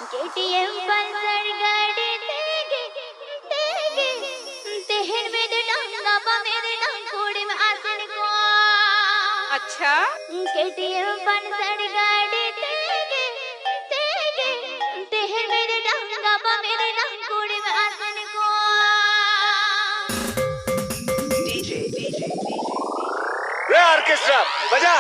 KTM Pulsar गाड़ी तेगे तेगे तेहर में दे डांगा पा मेरे डांगोड़े में आसन को। अच्छा KTM पल्सर गाड़ी तेगे तेगे तेहर में दे डांगा पा मेरे डांगोड़े में आसन को। रे ऑर्केस्ट्रा बजा।